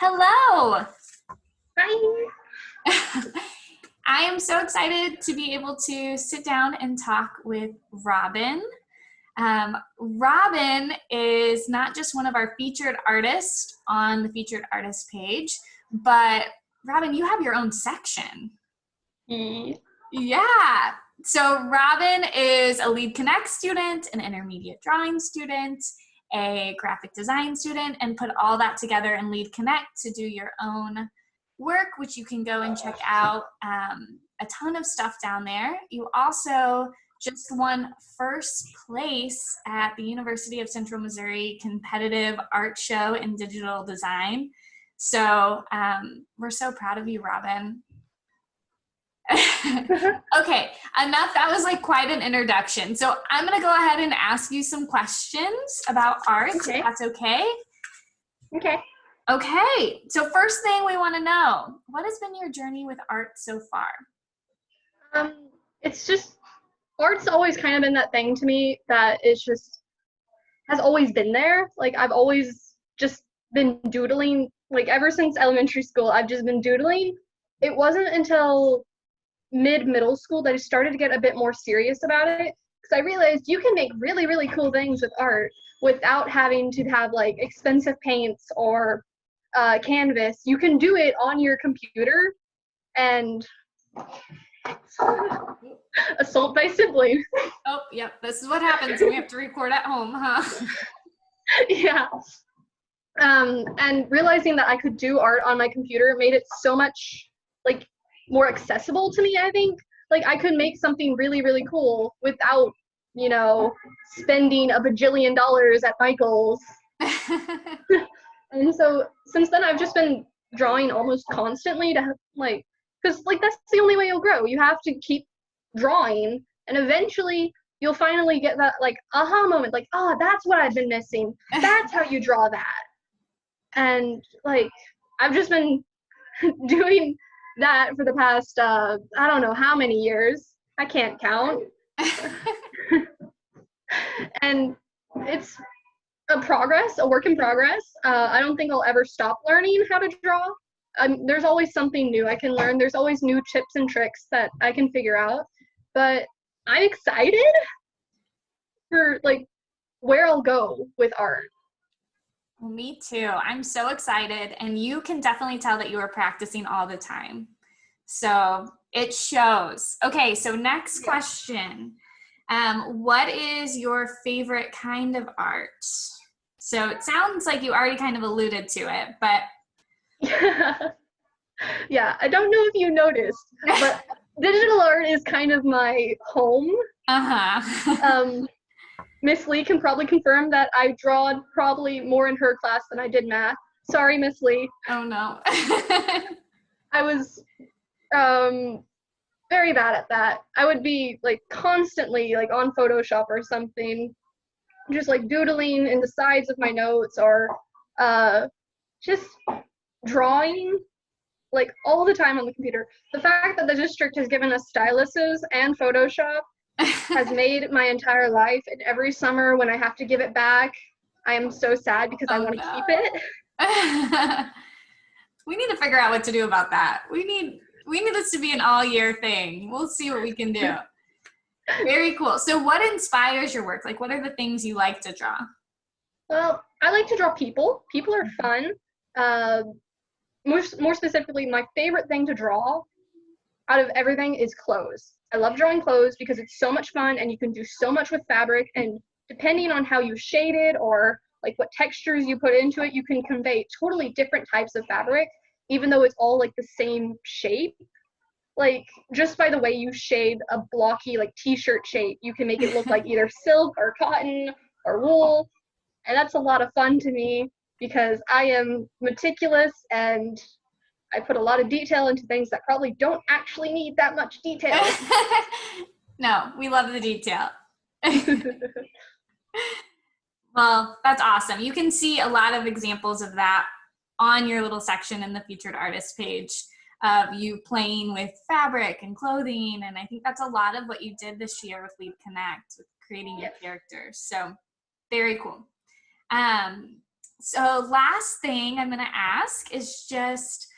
Hello. Hi. I am so excited to be able to sit down and talk with Robin. Robin is not just one of our featured artists on the featured artist page, but Robin, you have your own section. Yeah. So Robin is a Lead Connect student, an intermediate drawing student, a graphic design student, and put all that together in Lead Connect to do your own work, which you can go and check out. A ton of stuff down there. You also just won first place at the University of Central Missouri competitive art show in digital design. So we're so proud of you, Robin. Okay, enough. That was like quite an introduction. So I'm going to go ahead and ask you some questions about art, if that's okay. Okay. Okay, so first thing we want to know, what has been your journey with art so far? It's just, art's always kind of been that thing to me that it's just, has always been there. Like, I've always just been doodling, like, ever since elementary school, I've just been doodling. It wasn't until mid-middle school that I started to get a bit more serious about it, because I realized you can make really, really cool things with art without having to have, like, expensive paints or canvas. You can do it on your computer, and assault by sibling. Oh, yep, this is what happens when we have to record at home, huh? Yeah. And realizing that I could do art on my computer made it so much, like, more accessible to me, I think. Like, I could make something really, really cool without, spending a bajillion dollars at Michael's. And so since then, I've just been drawing almost constantly to, like, because, like, that's the only way you'll grow. You have to keep drawing, and eventually you'll finally get that, like, aha moment, like, oh, that's what I've been missing. That's how you draw that. And, like, I've just been doing that for the past, I don't know how many years. I can't count. And it's a work in progress. I don't think I'll ever stop learning how to draw. There's always something new I can learn. There's always new tips and tricks that I can figure out. But I'm excited for, like, where I'll go with art. Well, me too. I'm so excited, and you can definitely tell that you are practicing all the time. So it shows. Okay, so next question. What is your favorite kind of art? So it sounds like you already kind of alluded to it, but yeah, I don't know if you noticed, but digital art is kind of my home. Miss Lee can probably confirm that I draw probably more in her class than I did math. Sorry, Miss Lee. Oh no. I was very bad at that. I would be, like, constantly, like, on Photoshop or something, just, like, doodling in the sides of my notes, or just drawing, like, all the time on the computer. The fact that the district has given us styluses and Photoshop has made my entire life, and every summer when I have to give it back, I am so sad because I want to keep it. We need to figure out what to do about that. We need this to be an all-year thing. We'll see what we can do. Very cool. So what inspires your work? Like, what are the things you like to draw? Well, I like to draw people. People are fun. More specifically, my favorite thing to draw out of everything is clothes. I love drawing clothes because it's so much fun, and you can do so much with fabric, and depending on how you shade it or, like, what textures you put into it, you can convey totally different types of fabric, even though it's all, like, the same shape. Like, just by the way you shade a blocky, like, t-shirt shape, you can make it look like either silk or cotton or wool, and that's a lot of fun to me because I am meticulous, and I put a lot of detail into things that probably don't actually need that much detail. No, we love the detail. Well, that's awesome. You can see a lot of examples of that on your little section in the featured artist page of you playing with fabric and clothing. And I think that's a lot of what you did this year with Lead Connect, with creating your characters. So very cool. So last thing I'm going to ask is just,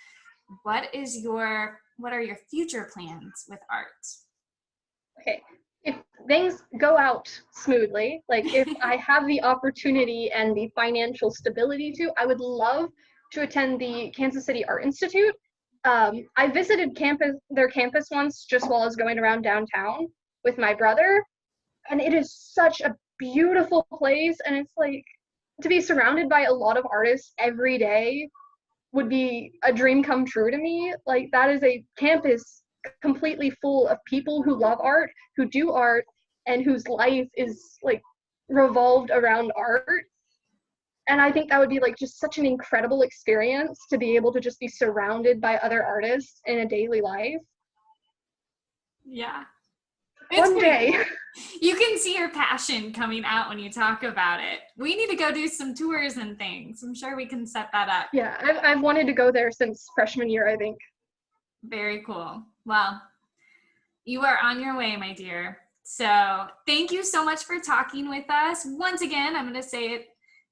what are your future plans with art? Okay. If things go out smoothly, like if I have the opportunity and the financial stability to, I would love to attend the Kansas City Art Institute. I visited their campus once just while I was going around downtown with my brother, and it is such a beautiful place. And it's like to be surrounded by a lot of artists every day would be a dream come true to me. Like that is a campus completely full of people who love art, who do art, and whose life is like revolved around art. And I think that would be like just such an incredible experience to be able to just be surrounded by other artists in a daily life. Yeah. One day. Cool. You can see your passion coming out when you talk about it. We need to go do some tours and things. I'm sure we can set that up. Yeah, I've wanted to go there since freshman year, I think. Very cool. Well, you are on your way, my dear. So thank you so much for talking with us. Once again, I'm going to say it.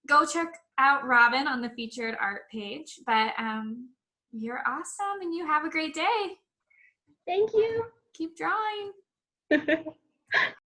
Go check out Robin on the featured art page. But you're awesome, and you have a great day. Thank you. Keep drawing.